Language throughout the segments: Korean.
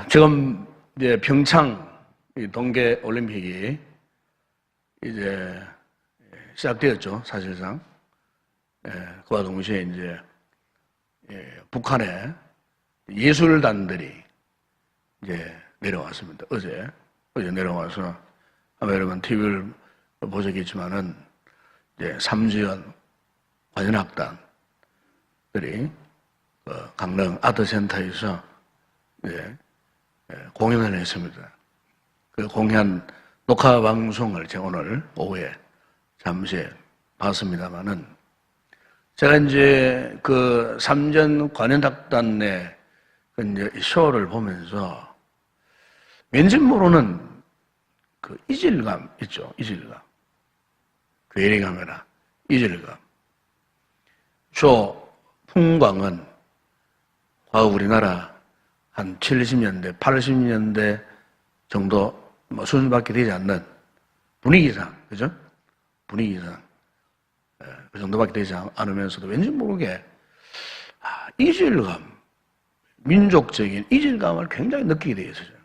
지금 이제 평창 동계 올림픽이 이제 시작되었죠, 사실상. 그와 동시에 이제 북한의 예술단들이 이제 내려왔습니다. 어제 내려와서 아마 여러분 TV를 보셨겠지만은 이제 삼지연 관현악단들이 강릉 아트센터에서 공연을 했습니다. 그 공연 녹화 방송을 제가 오늘 오후에 잠시 봤습니다만은 제가 이제 그 삼전 관현악단의 그 이제 쇼를 보면서 왠지 모르는 그 이질감 있죠, 이질감. 괴리감이나 이질감. 쇼 풍광은 과거 우리나라 한 70년대, 80년대 정도 수준밖에 되지 않는 분위기상, 그죠? 분위기상. 그 정도밖에 되지 않으면서도 왠지 모르게 이질감, 민족적인 이질감을 굉장히 느끼게 되어 있어요.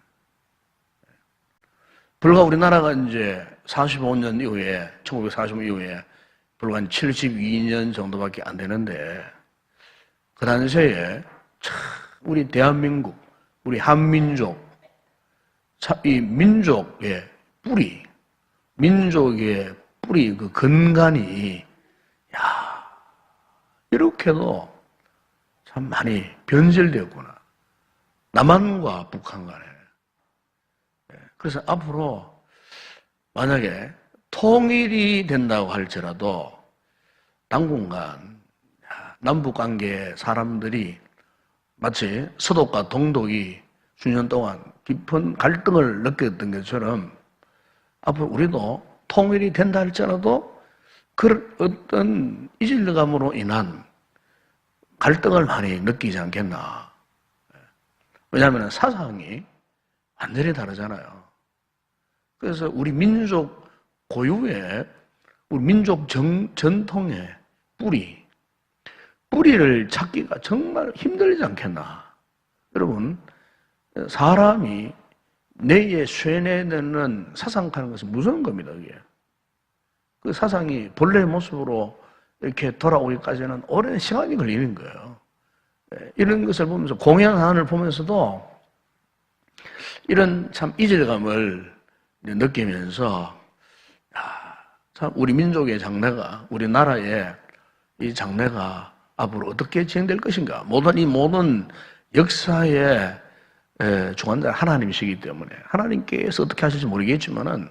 불과 우리나라가 이제 45년 이후에, 1945년 이후에 불과 한 72년 정도밖에 안 되는데 그 당시에 참 우리 대한민국, 우리 한민족, 이 민족의 뿌리, 그 근간이 이렇게도 참 많이 변질되었구나. 남한과 북한 간에. 그래서 앞으로 만약에 통일이 된다고 할지라도 당분간 남북관계 사람들이 마치 서독과 동독이 수년 동안 깊은 갈등을 느꼈던 것처럼 앞으로 우리도 통일이 된다 할지라도 그런 어떤 이질감으로 인한 갈등을 많이 느끼지 않겠나. 왜냐하면 사상이 완전히 다르잖아요. 그래서 우리 민족 고유의, 우리 민족 전통의 뿌리를 찾기가 정말 힘들지 않겠나. 여러분, 사람이 뇌에 쇠뇌되는 사상하는 것은 무서운 겁니다, 그게. 그 사상이 본래의 모습으로 이렇게 돌아오기까지는 오랜 시간이 걸리는 거예요. 이런 것을 보면서, 공연 하나를 보면서도 이런 참 이질감을 느끼면서, 참 우리 민족의 장래가, 우리나라의 이 장래가 앞으로 어떻게 진행될 것인가. 이 모든 역사의 주관자 하나님이시기 때문에 하나님께서 어떻게 하실지 모르겠지만은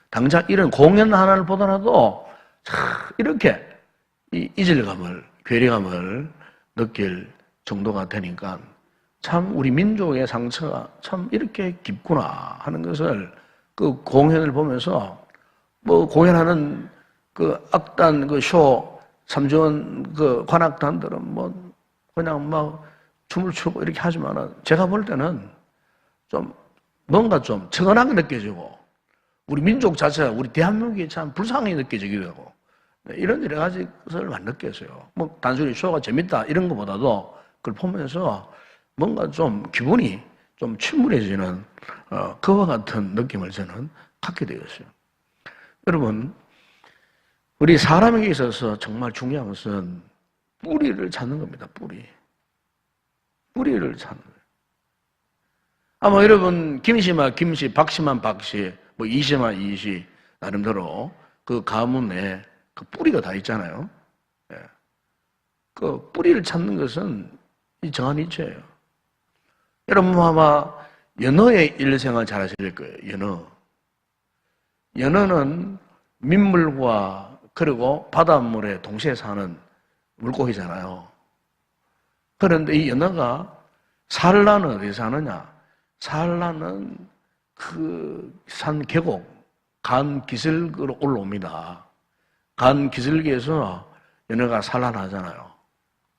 당장 이런 공연 하나를 보더라도 참 이렇게 이 이질감을, 괴리감을 느낄 정도가 되니까 참 우리 민족의 상처가 참 이렇게 깊구나 하는 것을 그 공연을 보면서 공연하는 그 악단, 그 쇼, 삼전 그 관악단들은 그냥 막 춤을 추고 이렇게 하지만은 제가 볼 때는 좀 뭔가 좀 측은하게 느껴지고 우리 민족 자체가, 우리 대한민국이 참 불쌍하게 느껴지기도 하고 이런 여러 가지 것을 많이 느꼈어요. 단순히 쇼가 재밌다 이런 것보다도 그걸 보면서 뭔가 좀 기분이 좀 침울해지는 그와 같은 느낌을 저는 갖게 되었어요. 여러분, 우리 사람에게 있어서 정말 중요한 것은 뿌리를 찾는 겁니다. 뿌리를 찾는 거예요. 아마 여러분 김씨만 김씨, 박씨만 박씨, 이씨만 이씨 나름대로 그 가문에 그 뿌리가 다 있잖아요. 그 뿌리를 찾는 것은 이 정한 이치예요. 여러분 아마 연어의 일생을 잘 아실 거예요. 연어는 민물과 그리고 바닷물에 동시에 사는 물고기잖아요. 그런데 이 연어가 산란은 어디 사느냐? 산란은 그 산 계곡, 간 기슭으로 올라옵니다. 간 기슭에서 연어가 산란하잖아요.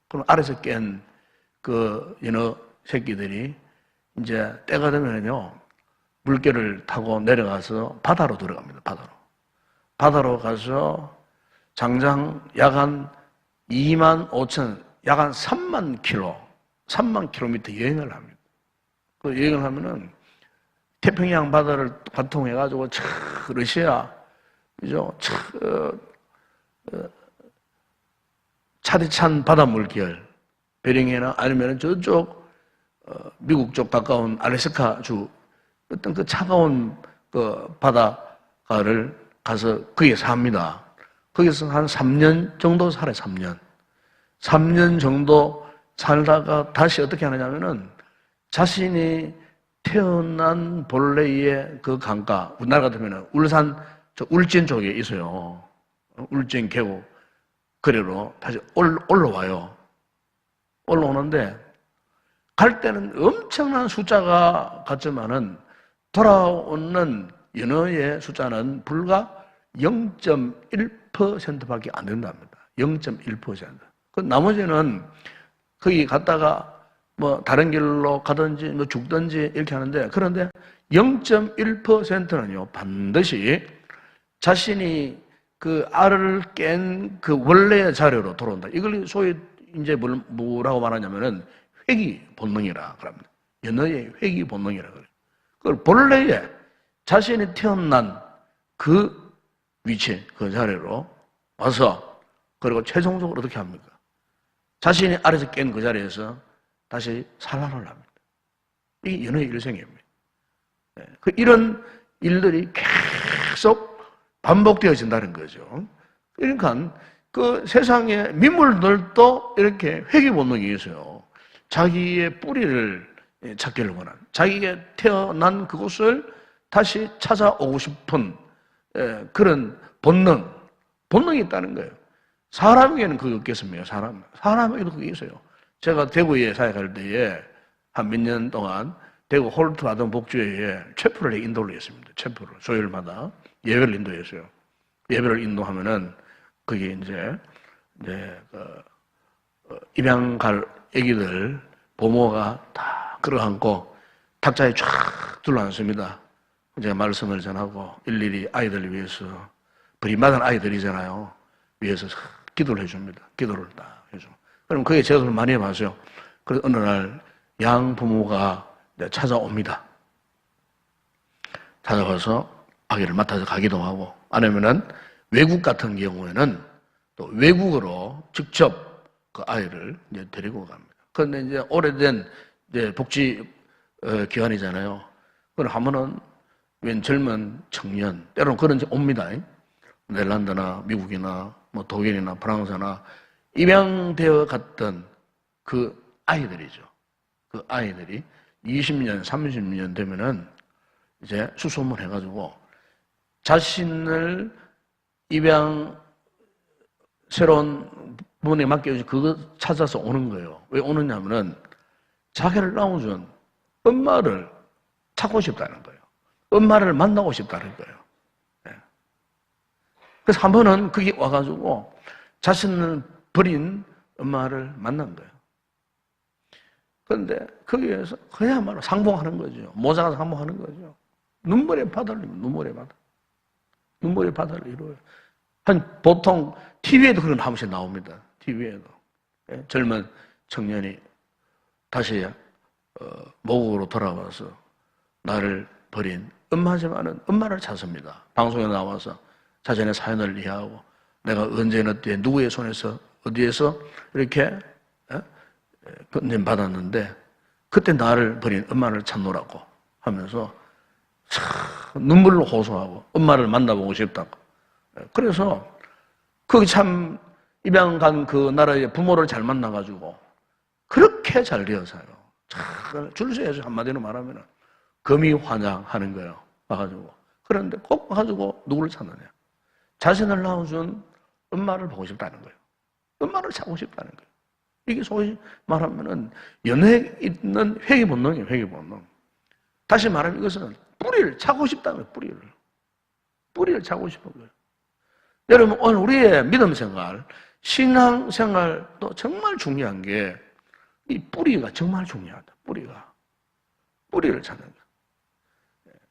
그럼 아래서 깬 그 연어 새끼들이 이제 때가 되면요, 물결을 타고 내려가서 바다로 들어갑니다. 바다로 가서 장장 약 한 2만 5천, 약 한 3만 킬로미터 여행을 합니다. 그 얘기를 하면은 태평양 바다를 관통해가지고 러시아, 그죠? 차디찬 바닷물결, 베링해나 아니면 저쪽 미국 쪽 가까운 알래스카 주 어떤 그 차가운 그 바닷가를 가서 거기에 삽니다. 거기서 한 3년 정도 살아요. 3년. 3년 정도 살다가 다시 어떻게 하느냐면은 자신이 태어난 본래의 그 강가, 우리나라 같으면 울산, 저 울진 쪽에 있어요. 울진 계곡 거리로 다시 올라와요. 올라오는데 갈 때는 엄청난 숫자가 같지만은 돌아오는 연어의 숫자는 불과 0.1%밖에 안 된답니다. 0.1%. 그 나머지는 거기 갔다가 뭐 다른 길로 가든지 뭐 죽든지 이렇게 하는데, 그런데 0.1%는요 반드시 자신이 그 알을 깬 그 원래의 자료로 돌아온다. 이걸 소위 이제 뭐라고 말하냐면은 회귀 본능이라 그럽니다. 연어의 회귀 본능이라 그래요. 그걸 본래의 자신이 태어난 그 위치, 그 자리로 와서, 그리고 최종적으로 어떻게 합니까? 자신이 알에서 깬 그 자리에서 다시 산란을 합니다. 이게 연어의 일생입니다. 그 이런 일들이 계속 반복되어진다는 거죠. 그러니까 그 세상에 민물들도 이렇게 회귀 본능이 있어요. 자기의 뿌리를 찾기를 원하는, 자기가 태어난 그곳을 다시 찾아오고 싶은 그런 본능이 있다는 거예요. 사람에게는 그게 없겠습니까? 사람에게도 그게 있어요. 제가 대구에 사역할 때에 한 몇 년 동안 대구 홀트 아동 복지회에 체프를 인도를 했습니다. 체프를 조율마다 예배를 인도했어요. 예배를 인도하면은 그게 이제 입양 갈 애기들 부모가 다 끌어안고 탁자에 쫙 둘러앉습니다. 제가 말씀을 전하고 일일이 아이들을 위해서, 버림받은 아이들이잖아요. 위해서 기도를 해줍니다. 기도를 딱 해줘. 그럼 그게 제가 많이 해봤어요. 그래서 어느 날 양 부모가 찾아옵니다. 찾아와서 아기를 맡아서 가기도 하고, 아니면은 외국 같은 경우에는 또 외국으로 직접 그 아이를 이제 데리고 갑니다. 그런데 이제 오래된 이제 복지 기관이잖아요. 그걸 하면은 웬 젊은 청년, 때로는 그런 게 옵니다. 네덜란드나 미국이나 뭐 독일이나 프랑스나 입양되어 갔던 그 아이들이죠. 그 아이들이 20년, 30년 되면은 이제 수소문 해가지고 자신을 입양 새로운 부모님에 맡겨주신 그거 찾아서 오는 거예요. 왜 오느냐면은 자기를 낳아준 엄마를 찾고 싶다는 거예요. 엄마를 만나고 싶다는 거예요. 그래서 한 번은 그게 와가지고 자신을 버린 엄마를 만난 거예요. 그런데 거기에서 그야말로 상봉하는 거죠. 모자가 상봉하는 거죠. 눈물의 바다를 이루어요. 눈물의 바다. 눈물의 바다를 이루어요. 보통 TV에도 그런 한 번씩 나옵니다. TV에도. 젊은 청년이 다시 모국으로 돌아와서 나를 버린 엄마지만은 엄마를 찾습니다. 방송에 나와서 자신의 사연을 이해하고 내가 언제나 어디에 누구의 손에서 어디에서 이렇게 건진받았는데 그때 나를 버린 엄마를 찾노라고 하면서 눈물로 호소하고 엄마를 만나보고 싶다고. 그래서 거기 참 입양 간 그 나라의 부모를 잘 만나가지고 그렇게 잘 되어서요. 줄 서야죠. 한마디로 말하면 금이환장하는 거예요. 와가지고. 그런데 꼭 와가지고 누구를 찾느냐. 자신을 낳아준 엄마를 보고 싶다는 거예요. 엄마를 찾고 싶다는 거예요. 이게 소위 말하면은 연애에 있는 회귀 본능이에요. 회귀 본능. 다시 말하면 이것은 뿌리를 찾고 싶다는 거예요. 뿌리를 찾고 싶은 거예요. 여러분, 오늘 우리의 믿음 생활, 신앙 생활도 정말 중요한 게 이 뿌리가 정말 중요하다. 뿌리를 찾는 거예요.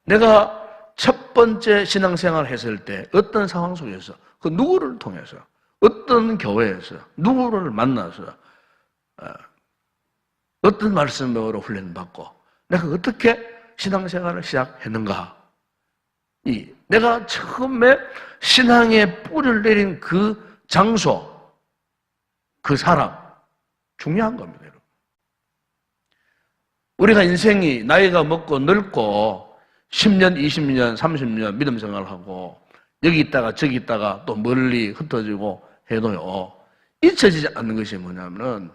내가 첫 번째 신앙생활 했을 때 어떤 상황 속에서 그 누구를 통해서 어떤 교회에서 누구를 만나서 어떤 말씀으로 훈련받고 내가 어떻게 신앙생활을 시작했는가? 내가 처음에 신앙의 뿌리를 내린 그 장소, 그 사람, 중요한 겁니다, 여러분. 우리가 인생이 나이가 먹고 늙고 10년, 20년, 30년 믿음 생활을 하고 여기 있다가 저기 있다가 또 멀리 흩어지고 해도요, 잊혀지지 않는 것이 뭐냐면은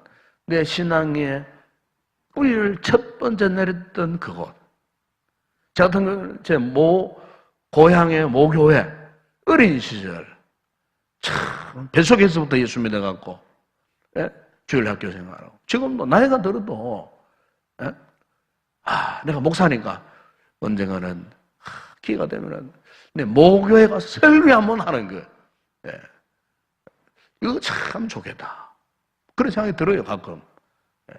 내 신앙의 뿌리를 첫 번째 내렸던 그곳. 저 같은 경우는 제 고향의 모교회, 어린 시절, 참, 뱃속에서부터 예수 믿어갖고, 예? 주일학교 생활하고. 지금도 나이가 들어도, 예? 내가 목사니까 언젠가는 기회가 되면은 내 모교회 가서 설교 한번 하는 거. 예. 이거 참 좋겠다. 그런 생각이 들어요, 가끔. 예.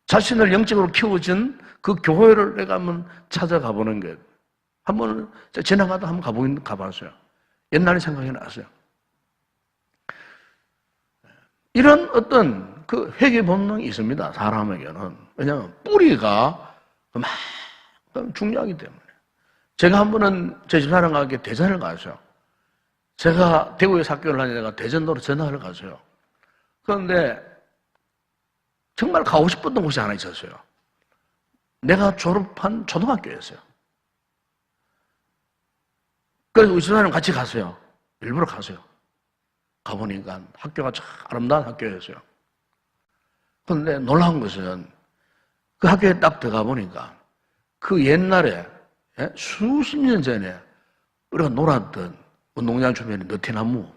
자신을 영적으로 키워준 그 교회를 내가 한번 찾아가 보는 것. 한번 지나가다 한번 가봤어요. 옛날에 생각이 났어요. 이런 어떤 그 회개 본능이 있습니다, 사람에게는. 왜냐하면 뿌리가 그만큼 중요하기 때문에. 제가 한 번은 제 집사람과 함께 대전을 갔어요. 제가 대구에서 학교를 다니다가 대전으로 전학을 갔어요. 그런데 정말 가고 싶었던 곳이 하나 있었어요. 내가 졸업한 초등학교였어요. 그래서 우리 집사람 같이 갔어요. 일부러 갔어요. 가보니까 학교가 참 아름다운 학교였어요. 그런데 놀라운 것은 그 학교에 딱 들어가 보니까 그 옛날에 수십 년 전에 우리가 놀았던 운동장 주변에 느티나무,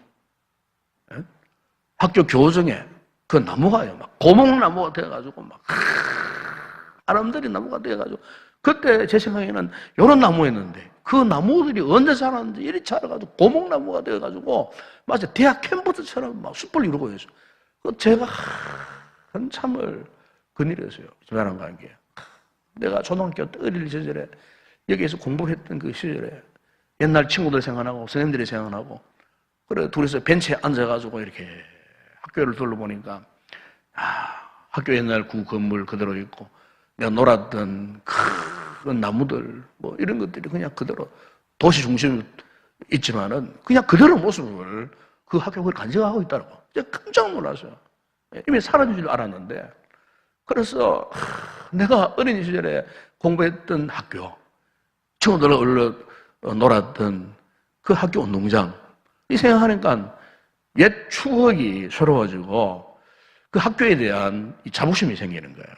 학교 교정에 그 나무가요, 막 고목나무가 되어가지고 막 아름드리 나무가 되어가지고 그때 제 생각에는 이런 나무였는데 그 나무들이 언제 자랐는지 이리 자라가지고 고목나무가 되어가지고 마치 대학 캠퍼스처럼 막 숲을 이루고 있어요. 제가 한참을 그늘이었어요. 집사람과 함께. 내가 초등학교 때 어릴 시절에 여기에서 공부했던 그 시절에 옛날 친구들 생각나고 선생님들이 생각나고 그래 둘이서 벤치에 앉아가지고 이렇게 학교를 둘러보니까 학교 옛날 구 건물 그대로 있고 내가 놀았던 큰 나무들 뭐 이런 것들이 그냥 그대로 도시 중심에 있지만은 그냥 그대로 모습을 그 학교가 간직하고 있더라고. 제가 깜짝 놀랐어요. 이미 사라진 줄 알았는데 그래서 내가 어린 시절에 공부했던 학교, 친구들과 얼른 놀았던 그 학교 운동장 이 생각하니까 옛 추억이 새로워지고 그 학교에 대한 자부심이 생기는 거예요.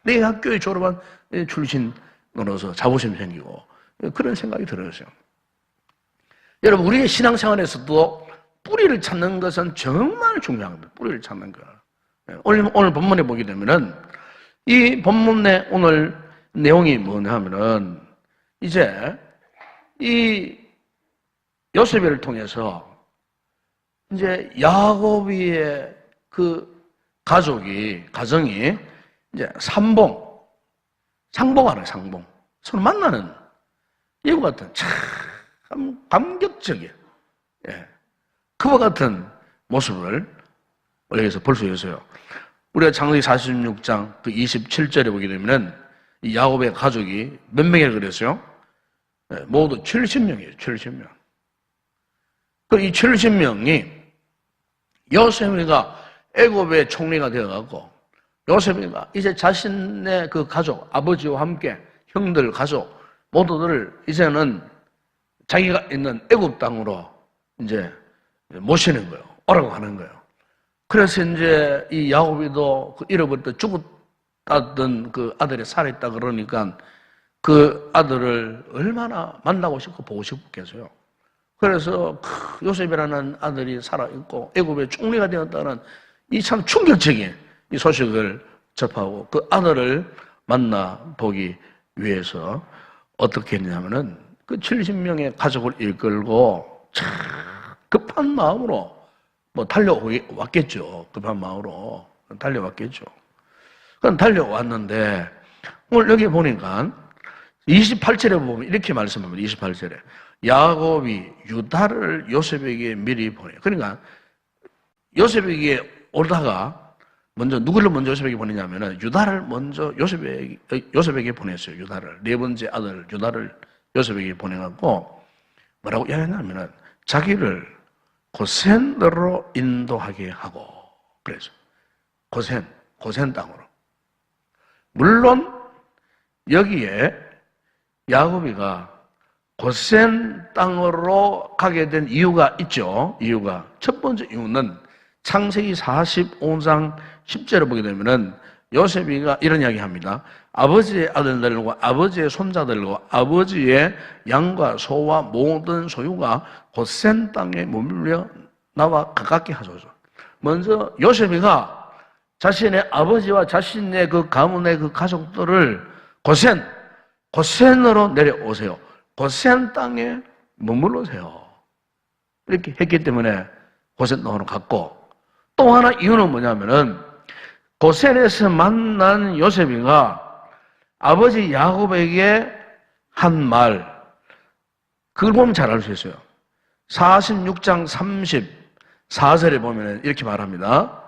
내 학교에 졸업한 출신으로서 자부심이 생기고 그런 생각이 들었어요. 여러분 우리의 신앙생활에서도 뿌리를 찾는 것은 정말 중요합니다. 뿌리를 찾는 거. 오늘 본문에 보게 되면은 이 본문의 오늘 내용이 뭐냐면은 이제 이 요셉을 통해서 이제 야곱의 그 가정이 이제 상봉하는 상봉. 서로 만나는 이와 같은 참 감격적인, 그와 같은 모습을 여기서 볼 수 있어요. 우리가 창세기 46장 그 27절에 보게 되면은 이 야곱의 가족이 몇 명이라고 그랬어요? 모두 70명이에요, 70명. 그 이 70명이 요셉이가 애굽의 총리가 되어가고 요셉이가 이제 자신의 그 가족, 아버지와 함께 형들, 가족 모두들을 이제는 자기가 있는 애굽 땅으로 이제 모시는 거예요. 오라고 하는 거예요. 그래서 이제 이 야곱이도 그 잃어버렸던 죽었다던 그 아들이 살아있다 그러니까 그 아들을 얼마나 만나고 싶고 보고 싶겠어요. 그래서 요셉이라는 아들이 살아있고 애굽의 총리가 되었다는 이 참 충격적인 이 소식을 접하고 그 아들을 만나보기 위해서 어떻게 했냐면은 그 70명의 가족을 이끌고 참 급한 마음으로 뭐 달려왔겠죠. 급한 마음으로 달려왔겠죠. 그럼 달려왔는데 오늘 여기 보니까 28절에 보면 이렇게 말씀합니다. 28절에 야곱이 유다를 요셉에게 미리 보내. 그러니까 요셉에게 오다가 먼저 누구를 먼저 요셉에게 보내냐면은 유다를 먼저 요셉에게 보냈어요. 유다를 네 번째 아들 유다를 요셉에게 보내갖고 뭐라고 이야기했냐면은 자기를 고센으로 인도하게 하고 그래서 고센 땅으로. 물론 여기에 야곱이가 고센 땅으로 가게 된 이유가 있죠. 이유가 첫 번째 이유는 창세기 45장 10절을 보게 되면은 요셉이가 이런 이야기합니다. 아버지의 아들들과 아버지의 손자들과 아버지의 양과 소와 모든 소유가 고센 땅에 머물려 나와 가깝게 하소서. 먼저 요셉이가 자신의 아버지와 자신의 그 가문의 그 가족들을 고센으로 내려오세요. 고센 땅에 머물러세요. 이렇게 했기 때문에 고센 땅으로 갔고, 또 하나 이유는 뭐냐면은 고센에서 만난 요셉이가 아버지 야곱에게 한 말, 그걸 보면 잘 알 수 있어요. 46장 34절에 보면 이렇게 말합니다.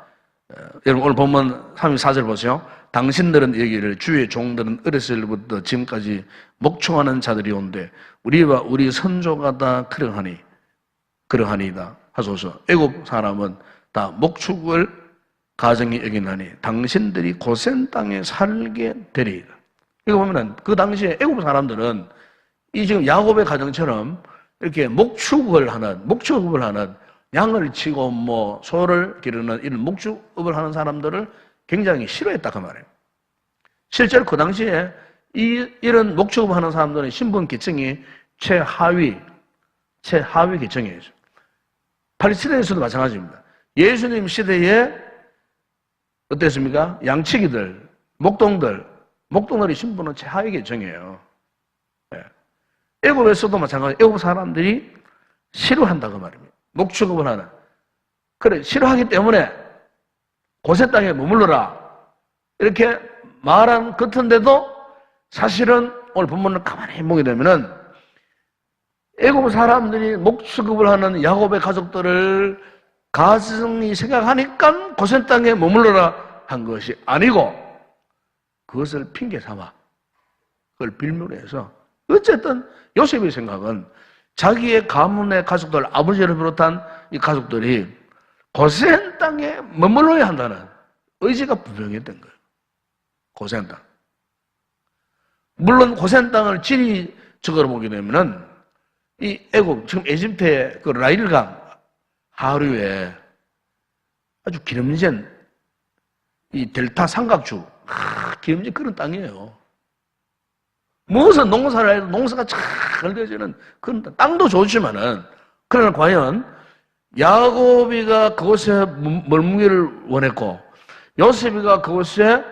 여러분 오늘 본문 34절 보세요. 당신들은 여기를 주의 종들은 어렸을부터 지금까지 목축하는 자들이 온데 우리와 우리 선조가 다 그러하니이다 하소서. 애굽 사람은 다 목축을 가정이 여기나니 당신들이 고센 땅에 살게 되리이다. 이거 보면은 그 당시에 애굽 사람들은 이 지금 야곱의 가정처럼 이렇게 목축업을 하는 양을 치고 뭐 소를 기르는 이런 목축업을 하는 사람들을 굉장히 싫어했다 그 말이에요. 실제로 그 당시에 이런 목축업을 하는 사람들은 신분 계층이 최하위 계층이에요. 팔레스타인에서도 마찬가지입니다. 예수님 시대에 어땠습니까? 양치기들, 목동들의 신분은 최하위 계층이에요. 애굽에서도 마찬가지. 애굽 사람들이 싫어한다 그 말입니다. 목축업을 하는. 그래 싫어하기 때문에 고센 땅에 머물러라 이렇게 말한 같은데도 사실은 오늘 본문을 가만히 보게 되면은 애굽 사람들이 목축업을 하는 야곱의 가족들을 가정이 생각하니까 고센 땅에 머물러라 한 것이 아니고 그것을 핑계 삼아 그걸 빌미로 해서 어쨌든 요셉의 생각은 자기의 가문의 가족들, 아버지를 비롯한 이 가족들이 고센 땅에 머물러야 한다는 의지가 분명했던 거예요. 고센 땅. 물론 고센 땅을 지리적으로 보게 되면은 이 애굽, 지금 에집트의 그 나일강 하류에 아주 기름진 이 델타 삼각주, 기름진 그런 땅이에요. 무슨 농사를 해도 농사가 잘 되어지는 그런 땅도 좋지만은, 그러나 과연 야곱이가 그곳에 머물기를 원했고 요셉이가 그곳에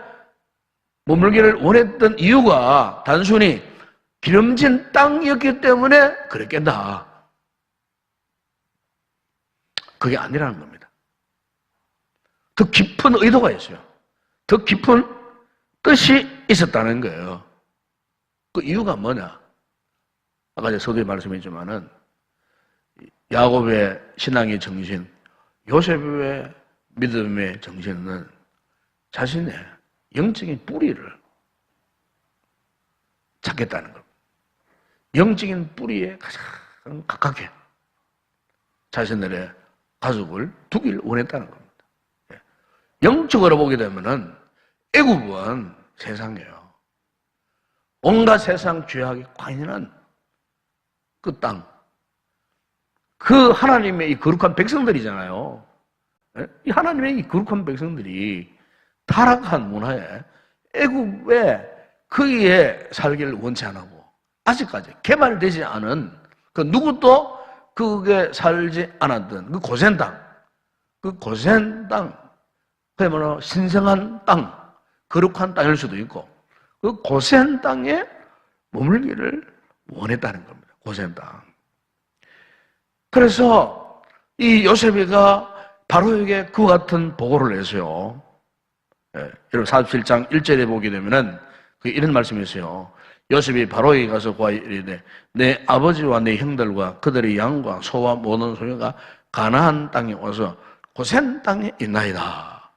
머물기를 원했던 이유가 단순히 기름진 땅이었기 때문에 그랬겠나. 그게 아니라는 겁니다. 더 깊은 의도가 있어요. 더 깊은 뜻이 있었다는 거예요. 그 이유가 뭐냐? 아까 제가 서두에 말씀했지만은 야곱의 신앙의 정신, 요셉의 믿음의 정신은 자신의 영적인 뿌리를 찾겠다는 겁니다. 영적인 뿌리에 가장 가깝게 자신들의 가족을 두길 원했다는 겁니다. 영적으로 보게 되면은 애굽은 세상이에요. 온갖 세상 죄악이 관인한 그 땅, 그 하나님의 이 거룩한 백성들이잖아요. 이 하나님의 이 거룩한 백성들이 타락한 문화에 애굽에 거기에 살기를 원치 않고 아직까지 개발되지 않은 그 누구도 그게 살지 않았던 그 고센 땅, 그야말로 신성한 땅, 거룩한 땅일 수도 있고 그 고센 땅에 머물기를 원했다는 겁니다. 고센 땅. 그래서 이 요셉이가 바로에게 그와 같은 보고를 했어요. 여러분 47장 1절에 보게 되면은 이런 말씀이 있어요. 요셉이 바로에게 가서 이르되 내 아버지와 내 형들과 그들의 양과 소와 모든 소유가 가나안 땅에 와서 고센 땅에 있나이다.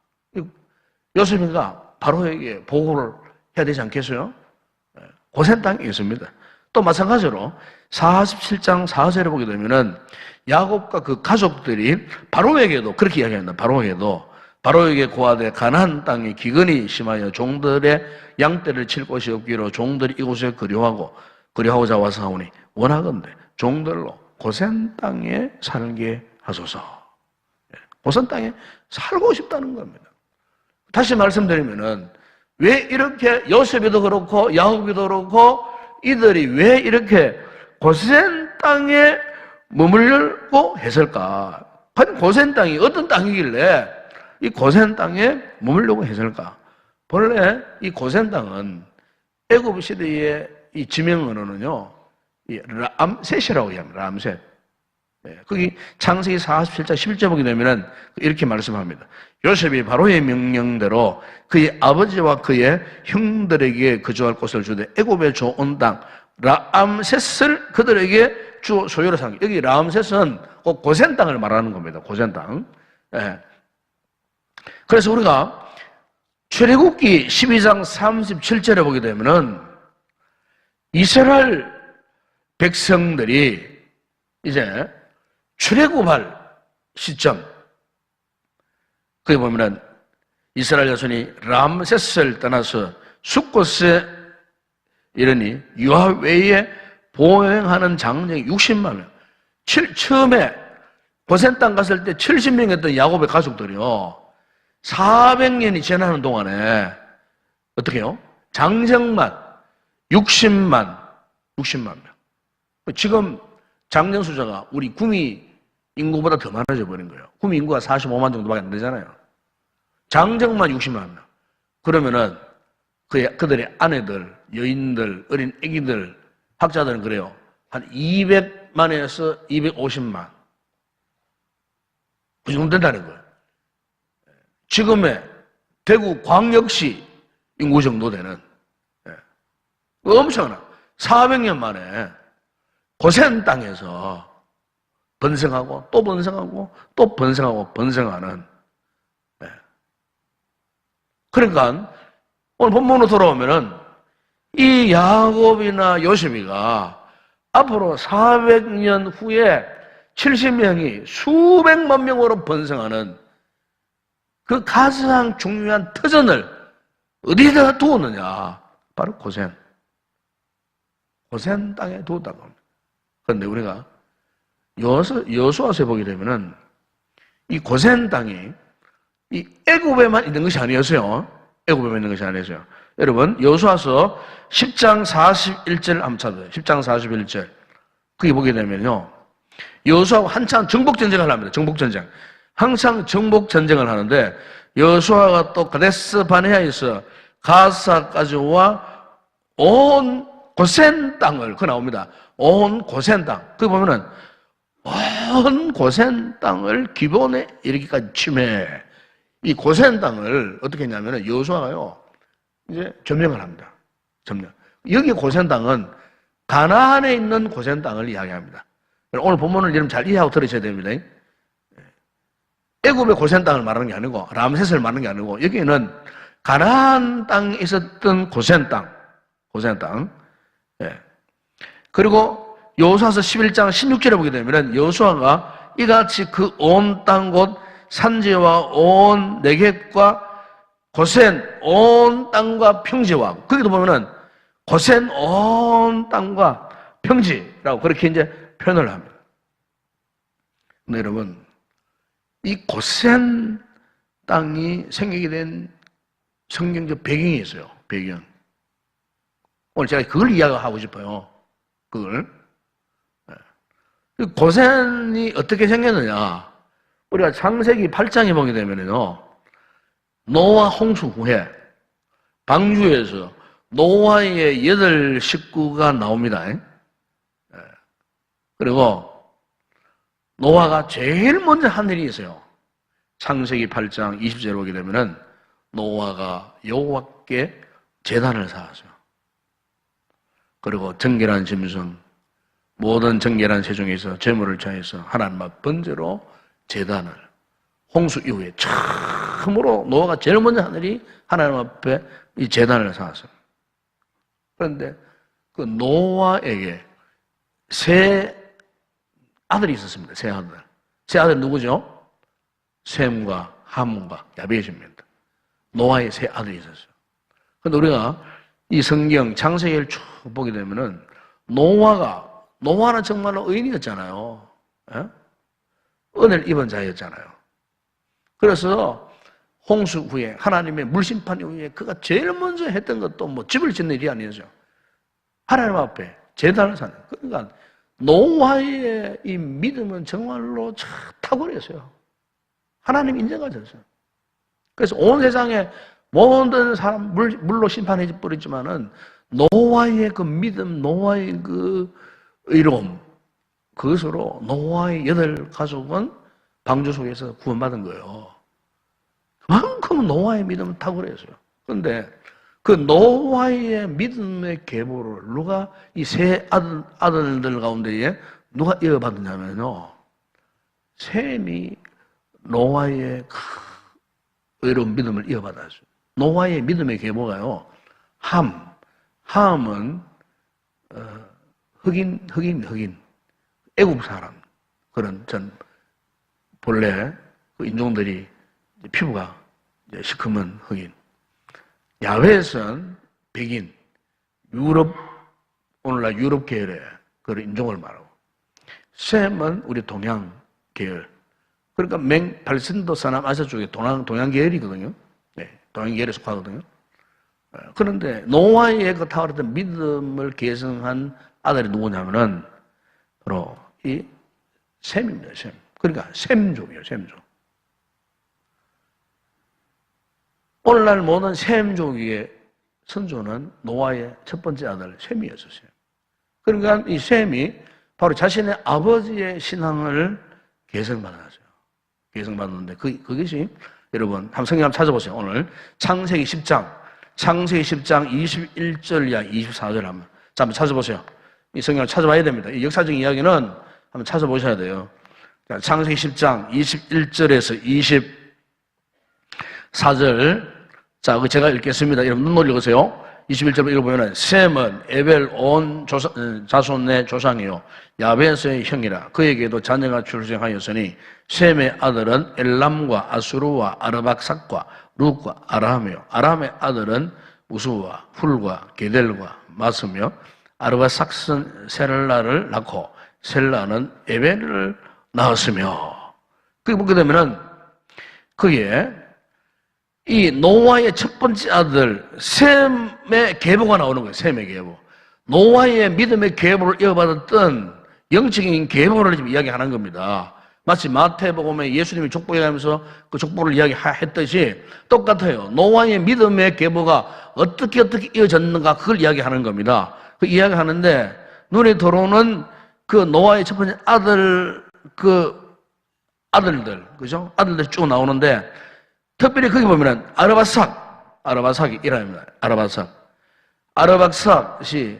요셉이가 바로에게 보고를 해야 되지 않겠어요? 고센 땅이 있습니다. 또 마찬가지로 47장 4절에 보게 되면은 야곱과 그 가족들이 바로에게도 그렇게 이야기합니다. 바로에게 고하되 가나안 땅에 기근이 심하여 종들의 양떼를 칠 곳이 없기로 종들이 이곳에 그리하고자 와서 하오니 원하건대 종들로 고센 땅에 살게 하소서. 고센 땅에 살고 싶다는 겁니다. 다시 말씀드리면은 왜 이렇게 요셉이도 그렇고 야곱이도 그렇고 이들이 왜 이렇게 고센 땅에 머물려고 했을까? 과연 고센 땅이 어떤 땅이길래 이 고센 땅에 머물려고 했을까? 본래 이 고센 땅은 애굽 시대의 이 지명 언어는요, 이 람셋이라고 합니다. 람셋. 거기 창세기 47장 11절 보게 되면은 이렇게 말씀합니다. 요셉이 바로의 명령대로 그의 아버지와 그의 형들에게 거주할 곳을 주되 애굽에 좋은 땅 람셋을 그들에게 주 소유로 삼기. 여기 람셋은 꼭 고센 땅을 말하는 겁니다. 고센 땅. 그래서 우리가 출애굽기 12장 37절에 보게 되면은 이스라엘 백성들이 이제 출애굽할 시점, 거기 보면은 이스라엘 자손이 람셋을 떠나서 숫곳에 이르니 여호와의 보행하는 장정이 60만 명. 처음에 고센 땅 갔을 때 70명이었던 야곱의 가족들이요, 400년이 지나는 동안에 어떻게 해요? 장정만 60만 명. 지금 장정 숫자가 우리 구미 인구보다 더 많아져 버린 거예요. 구미 인구가 45만 정도밖에 안 되잖아요. 장정만 60만 명. 그러면은 그들의 아내들, 여인들, 어린 애기들, 학자들은 그래요. 한 200만에서 250만. 그 정도 된다는 거예요. 지금의 대구 광역시 인구 정도 되는, 엄청나. 400년 만에 고센 땅에서 번성하고 또 번성하고 또 번성하고 번성하는. 그러니까 오늘 본문으로 돌아오면은 이 야곱이나 요셉이가 앞으로 400년 후에 70명이 수백만 명으로 번성하는 그 가장 중요한 터전을 어디다가 두었느냐? 바로 고센 땅에 두었다고 합니다. 그런데 우리가 여호수아서에 보게 되면은 이 고센 땅이 이 애굽에만 있는 것이 아니었어요. 애굽에만 있는 것이 아니었어요. 여러분, 여호수아서 10장 41절 한번 찾아요. 10장 41절. 거기 보게 되면요, 여호수아가 한창 정복전쟁을 합니다. 정복전쟁. 항상 정복전쟁을 하는데 여호수아가 또 가데스 바네아에서 가사까지 와 온 고센 땅을, 그 나옵니다. 온 고센 땅. 거기 보면은 온 고센 땅을 기본에 이르기까지 침해. 이 고센 땅을 어떻게 했냐면은 여호수아가요, 이제 점령을 합니다. 점령. 여기 고센 땅은 가나안에 있는 고센 땅을 이야기합니다. 오늘 본문을 여러분 잘 이해하고 들으셔야 됩니다. 애굽의 고센 땅을 말하는 게 아니고 람셋을 말하는 게 아니고 여기는 가나안 땅에 있었던 고센 땅. 그리고 여호수아서 11장 16절에 보게 되면 여호수아가 이같이 그 온 땅 곧 산지와 온 내겝과 고센 온 땅과 평지와, 거기도 보면은 고센 온 땅과 평지라고 그렇게 이제 표현을 합니다. 근데 여러분, 이 고센 땅이 생기게 된 성경적 배경이 있어요. 배경. 오늘 제가 그걸 이야기하고 싶어요. 그걸. 고센이 어떻게 생겼느냐? 우리가 창세기 8장에 보게 되면요, 노아 홍수 후에 방주에서 노아의 8 식구가 나옵니다. 그리고 노아가 제일 먼저 한 일이 있어요. 창세기 8장 20절에 보게 되면은 노아가 여호와께 제단을 쌓았어요. 그리고 정결한 짐승, 모든 정결한 새 중에서 제물을 취해서 하나님 앞 번제로 제단을, 홍수 이후에 처음으로 노아가 제일 먼저 한 일이 하나님 앞에 이 제단을 쌓았어요. 그런데 그 노아에게 세 아들이 있었습니다. 세 아들. 세 아들 누구죠? 셈과 함과 야벳입니다. 노아의 세 아들이 있었어요. 그런데 우리가 이 성경 창세기를 쭉 보게 되면은 노아는 정말로 의인이었잖아요. 예? 은혜를 입은 자였잖아요. 그래서 홍수 후에 하나님의 물심판 이후에 그가 제일 먼저 했던 것도 뭐 집을 짓는 일이 아니었죠. 하나님 앞에 제단을 쌓는. 그러니까 노아의 이 믿음은 정말로 탁월했어요. 하나님 인정하셨어요. 그래서 온 세상에 모든 사람 물로 심판해 버리지만은 노아의 그 믿음, 노아의 그 의로움, 그것으로 노아의 8가족은 방주 속에서 구원받은 거예요. 그만큼 노아의 믿음은 탁월했어요. 그런데 그 노아의 믿음의 계보를 누가 이 세 아들들 가운데에 누가 이어받느냐면요. 셈이 노아의 의로운 믿음을 이어받았어요. 노아의 믿음의 계보가요. 함은 흑인 애국 사람 그런 본래 그 인종들이 피부가 시커먼 흑인. 야벳은 백인, 오늘날 유럽 계열의 그런 인종을 말하고, 셈은 우리 동양 계열. 그러니까 팔신도 서남아시아 쪽에 동양 계열이거든요. 네, 동양 계열에 속하거든요. 그런데 노아의 그 탁월했던 믿음을 계승한 아들이 누구냐면은 바로 이 셈입니다. 셈. 그러니까 셈족이에요. 셈족. 오늘날 모든 셈족의 선조는 노아의 첫 번째 아들 셈이었어요. 그러니까 이 셈이 바로 자신의 아버지의 신앙을 계승받았어요. 계승받았는데 그것이 여러분 한번 성경 한번 찾아보세요. 오늘 창세기 10장 21절 이하 24절 한번 찾아보세요. 이 성경을 찾아봐야 됩니다. 이 역사적 이야기는 한번 찾아보셔야 돼요. 창세기 10장 21절에서 24절. 자, 제가 읽겠습니다. 여러분 눈으로 읽으세요. 21절 읽어보면 셈은 에벨 온 자손의 조상이요 야벳의 형이라. 그에게도 자녀가 출생하였으니 셈의 아들은 엘람과 아수르와 아르박삭과 룻과 아람이요 아람의 아들은 우수와 훌과 게델과 마스며 아르박삭은 셀라를 낳고 셀라는 에벨을 낳았으며. 그게 보게 되면은 그게 이 노아의 첫 번째 아들 셈의 계보가 나오는 거예요. 셈의 계보. 노아의 믿음의 계보를 이어받았던 영적인 계보를 지금 이야기하는 겁니다. 마치 마태복음에 예수님이 족보하면서 그 족보를 이야기했듯이 똑같아요. 노아의 믿음의 계보가 어떻게 이어졌는가 그걸 이야기하는 겁니다. 그 이야기하는데 눈에 들어오는 그 노아의 첫 번째 아들 아들들 그죠? 아들들이 쭉 나오는데 특별히 거기 보면은 아르박삭이 이랍니다. 아르박삭이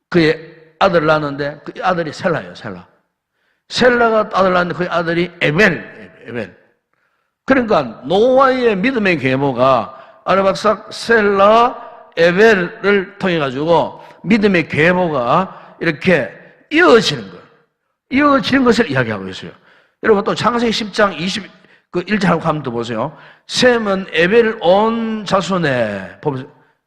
그의 아들을 낳았는데 그 아들이 셀라예요. 셀라가 아들 낳았는데 그 아들이 에벨. 그러니까 노아의 믿음의 계보가 아르박삭, 셀라, 에벨을 통해 가지고 믿음의 계보가 이렇게 이어지는 것을 이야기하고 있어요. 여러분 또 창세기 10장 1절 한번 더 보세요. 셈은 에벨 온 자손의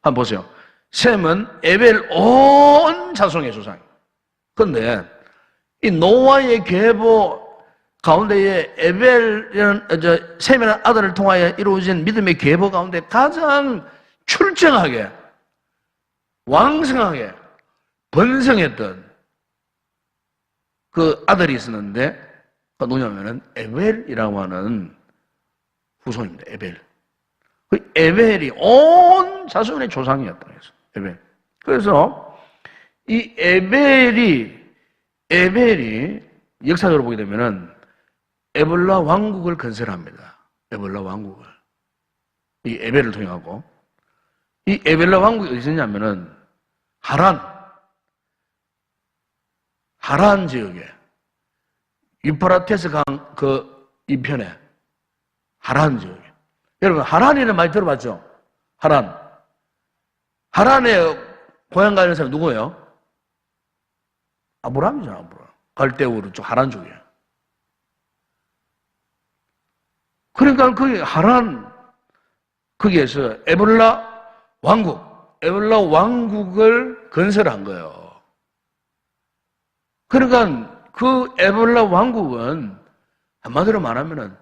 한번 보세요. 셈은 에벨 온 자손의 조상이에요. 그런데 이 노아의 계보 가운데에 셈이라는 아들을 통하여 이루어진 믿음의 계보 가운데 가장 출중하게 왕성하게 번성했던 그 아들이 있었는데 그 누구냐면은 에벨이라고 하는 후손입니다. 에벨. 그 에벨이 온 자손의 조상이었다. 에벨. 그래서 이 에벨이 역사적으로 보게 되면은 에볼라 왕국을 건설합니다. 에볼라 왕국을. 이 에벨을 통해 가고 이 에벨라 왕국이 어디 있었냐면은 하란 지역에 유프라테스 강 그 이편에 하란 지역이에요. 여러분, 하란이는 많이 들어봤죠? 하란. 하란의 고향 가는 사람 누구예요? 아브라함이잖아, 아브라함. 갈대우르 쪽 하란 쪽이에요. 그러니까 그 하란, 거기에서 에볼라 왕국을 건설한 거예요. 그러니까 그 에볼라 왕국은 한마디로 말하면은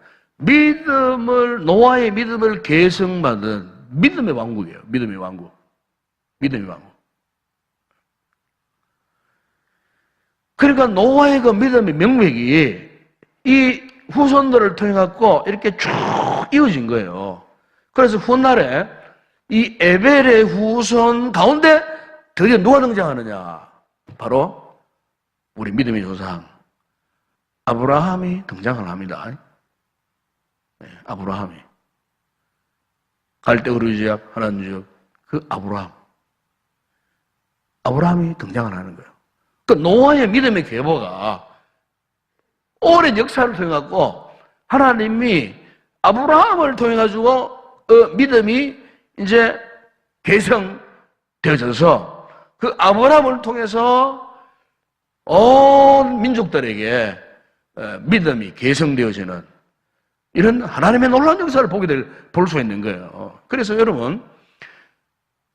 노아의 믿음을 계승받은 믿음의 왕국이에요. 믿음의 왕국. 그러니까 노아의 그 믿음의 명맥이 이 후손들을 통해 갖고 이렇게 쭉 이어진 거예요. 그래서 훗날에 이 에벨의 후손 가운데 드디어 누가 등장하느냐? 바로 우리 믿음의 조상 아브라함이 등장을 합니다. 네, 아브라함이. 갈대우르 지역, 하란 지역, 그 아브라함이 등장을 하는 거예요. 그 노아의 믿음의 계보가 오랜 역사를 통해 갖고 하나님이 아브라함을 통해 가지고 믿음이 이제 개성되어져서 그 아브라함을 통해서 온 민족들에게 믿음이 개성되어지는 이런 하나님의 놀라운 역사를 볼 수 있는 거예요. 그래서 여러분,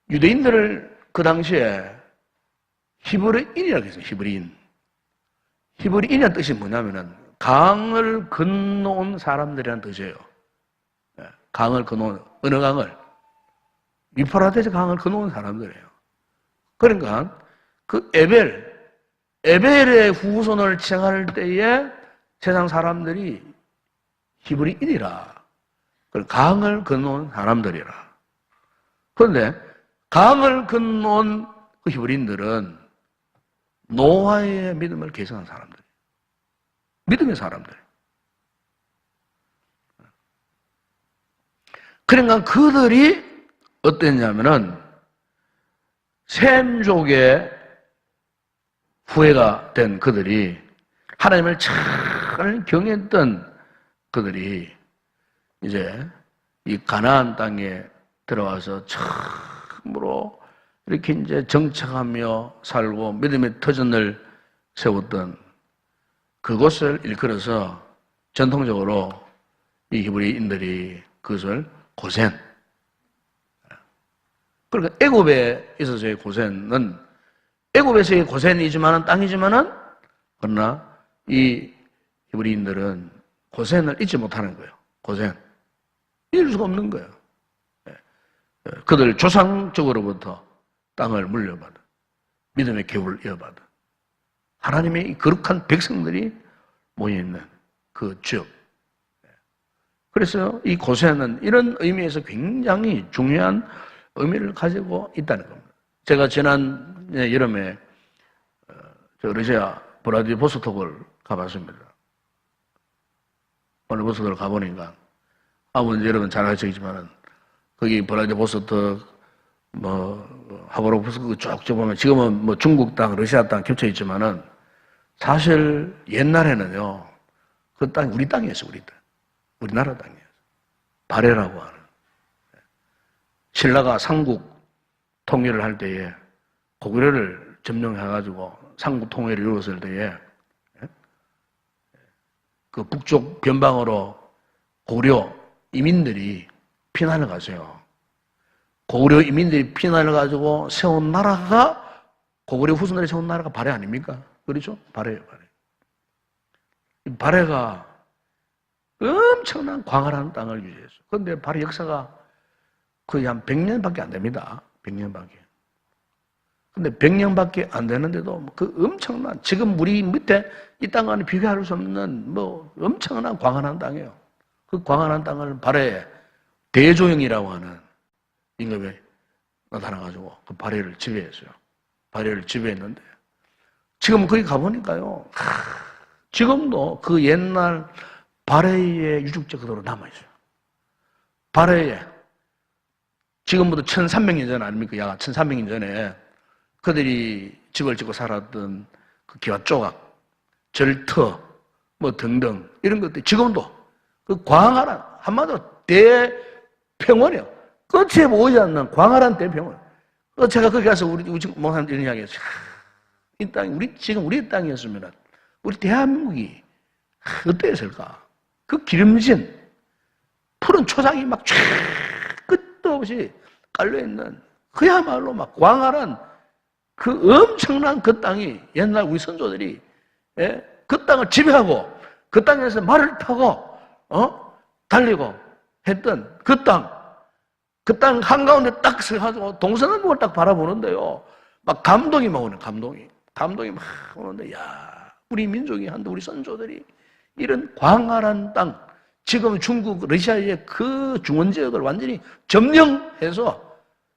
유대인들을 그 당시에 히브리인이라고 했어요. 히브리인이라는 뜻이 뭐냐면은 강을 건너온 사람들이라는 뜻이에요. 강을 건너온, 어느 강을? 유프라테스 강을 건너온 사람들이에요. 그러니까 그 에벨의 후손을 칭할 때에 세상 사람들이 히브리인이라. 강을 건너온 사람들이라. 그런데 강을 건너온 그 히브리인들은 노아의 믿음을 계승한 사람들. 믿음의 사람들. 그러니까 그들이 어땠냐면은 셈족의 후예가 된 그들이 하나님을 잘 경외했던 그들이 이제 이 가나안 땅에 들어와서 처음으로 이렇게 이제 정착하며 살고 믿음의 터전을 세웠던 그곳을 일컬어서 전통적으로 이 히브리인들이 그것을 고센. 그러니까 애굽에 있어서의 고센은 애굽에서의 고센이지만은 땅이지만은 그러나 이 히브리인들은 고센을 잊지 못하는 거예요. 고센. 잊을 수가 없는 거예요. 그들 조상적으로부터 땅을 물려받은 믿음의 계보를 이어받은 하나님의 거룩한 백성들이 모여있는 그 지역. 그래서 이 고센은 이런 의미에서 굉장히 중요한 의미를 가지고 있다는 겁니다. 제가 지난 여름에 러시아 브라디보스톡을 가봤습니다. 브라디보스톡을 가보니까 여러분 잘 아시겠지만은 거기 브라디보스톡 하바롭스크 쭉 보면 지금은 중국 땅, 러시아 땅 겹쳐 있지만은 사실 옛날에는요 그 땅이 우리 땅이었어요. 우리 땅, 우리나라 땅이었어요. 바레라고 하는 신라가 삼국 통일을 할 때에 고구려를 점령해가지고 삼국 통일을 이루었을 때에 그 북쪽 변방으로 고구려 이민들이 피난을 가세요. 고구려 이민들이 피난을 가지고 세운 나라가 고구려 후손들이 세운 나라가 바레 아닙니까? 그렇죠? 바레예요, 바레. 바레가 엄청난 광활한 땅을 유지했어요. 그런데 바레 역사가 거의 한 100년밖에 안 됩니다. 100년밖에. 근데 100년밖에 안 되는데도 그 엄청난, 지금 우리 밑에 이 땅과는 비교할 수 없는 엄청난 광활한 땅이에요. 그 광활한 땅을 바레 대조영이라고 하는 임금이 나타나가지고 그 바레를 지배했어요. 바레를 지배했는데 지금 거기 가보니까요. 지금도 그 옛날 바레의 유적지가 그대로 남아있어요. 바레에 지금부터 1300년 전 아닙니까? 약 1300년 전에 그들이 집을 짓고 살았던 그 기와 조각, 절터, 등등 이런 것들 지금도 그 광활한 한마디로 대평원이요. 끝에 보이지 않는 광활한 대평원. 제가 거기 가서 우리 목사님 이런 이야기 했어요. 이 땅이, 지금 우리 땅이었으면, 우리 대한민국이 어땠을까? 그 기름진, 푸른 초장이 막 쫙 끝도 없이 깔려있는, 그야말로 막 광활한 그 엄청난 그 땅이 옛날 우리 선조들이, 예? 그 땅을 지배하고, 그 땅에서 말을 타고, 달리고 했던 그 땅 한가운데 딱 서가지고 동서남북을 딱 바라보는데요. 막 감동이 막 오네, 감동이 막 오는데, 야, 우리 민족이 한데 우리 선조들이 이런 광활한 땅, 지금 중국, 러시아의 그 중원 지역을 완전히 점령해서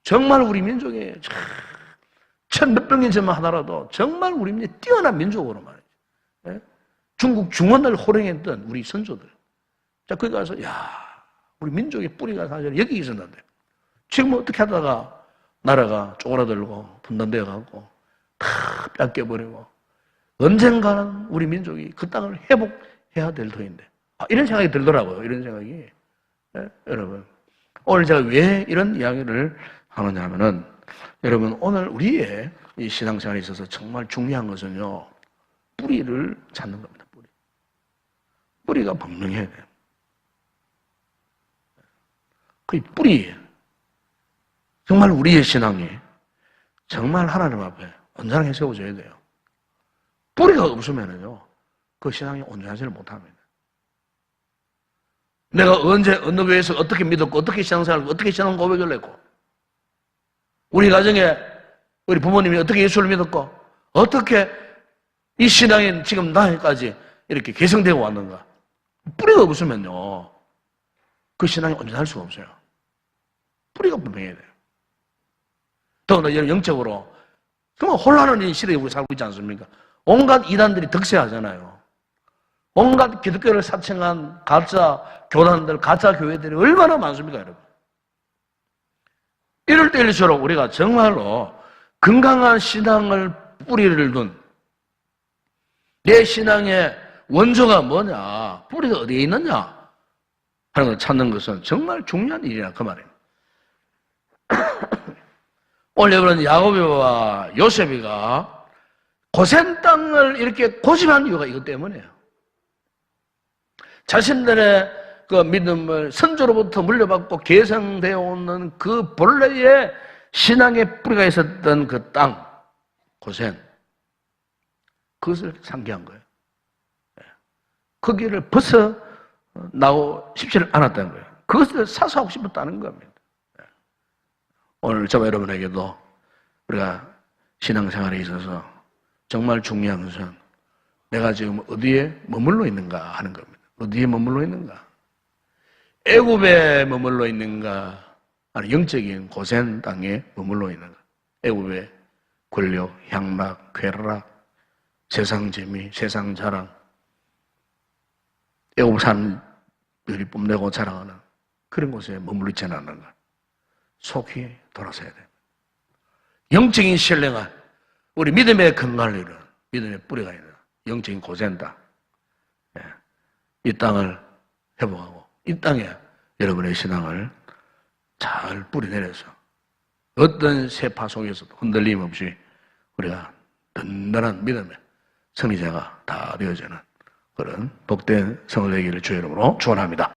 정말 우리 민족이 천몇백 년 전만 하더라도 정말 우리 민족이 뛰어난 민족으로 말이죠. 예? 중국 중원을 호령했던 우리 선조들. 자, 거기 가서, 야, 우리 민족의 뿌리가 사실 여기 있었는데, 지금 어떻게 하다가 나라가 쪼그라들고 분단되어가고 다 뺏겨버리고 언젠가는 우리 민족이 그 땅을 회복해야 될 터인데, 이런 생각이 들더라고요. 이런 생각이. 네? 여러분, 오늘 제가 왜 이런 이야기를 하느냐 하면은, 여러분, 오늘 우리의 이 신앙생활에 있어서 정말 중요한 것은요, 뿌리를 찾는 겁니다. 뿌리가 분명해야 돼요. 그 뿌리, 정말 우리의 신앙이 정말 하나님 앞에 온전하게 세워져야 돼요. 뿌리가 없으면은요, 그 신앙이 온전하지를 못합니다. 내가 언제, 어느 교회에서 어떻게 믿었고, 어떻게 신앙생활을, 어떻게 신앙 고백을 했고, 우리 가정에 우리 부모님이 어떻게 예수를 믿었고, 어떻게 이 신앙이 지금 나이까지 이렇게 개성되고 왔는가. 뿌리가 없으면요, 그 신앙이 온전할 수가 없어요. 뿌리가 분명해야 돼요. 더구나 영적으로 정말 혼란한 시대에 우리 살고 있지 않습니까? 온갖 이단들이 득세하잖아요. 온갖 기독교를 사칭한 가짜 교단들, 가짜 교회들이 얼마나 많습니까, 여러분? 이럴 때일수록 우리가 정말로 건강한 신앙을 뿌리를 둔 내 신앙의 원조가 뭐냐, 뿌리가 어디에 있느냐 하는 걸 찾는 것은 정말 중요한 일이라 그 말이에요. 오늘 여러분, 야곱이와 요셉이가 고센 땅을 이렇게 고집한 이유가 이것 때문이에요. 자신들의 그 믿음을 선조로부터 물려받고 계승되어 오는 그 본래의 신앙의 뿌리가 있었던 그 땅, 고센, 그것을 상기한 거예요. 거기를 벗어 나오십시를 않았다는 거예요. 그것을 사수하고 싶었다는 겁니다. 오늘 저와 여러분에게도 우리가 신앙생활에 있어서 정말 중요한 것은 내가 지금 어디에 머물러 있는가 하는 겁니다. 어디에 머물러 있는가? 애굽에 머물러 있는가? 아니, 영적인 고센 땅에 머물러 있는가? 애굽의 권력, 향락, 쾌락, 세상 재미, 세상 자랑, 애굽 사람들이 뽐내고 자랑하는 그런 곳에 머물러 있지는 않는가? 속히 돌아서야 돼요. 영적인 신뢰가 우리 믿음의 근간을 이루는, 믿음의 뿌리가 있는 영적인 고센 땅, 이 땅을 회복하고 이 땅에 여러분의 신앙을 잘 뿌리내려서 어떤 세파 속에서도 흔들림 없이 우리가 든든한 믿음의 승리자가 다 되어지는 그런 복된 성을 되기를 주의 이름으로 축원합니다.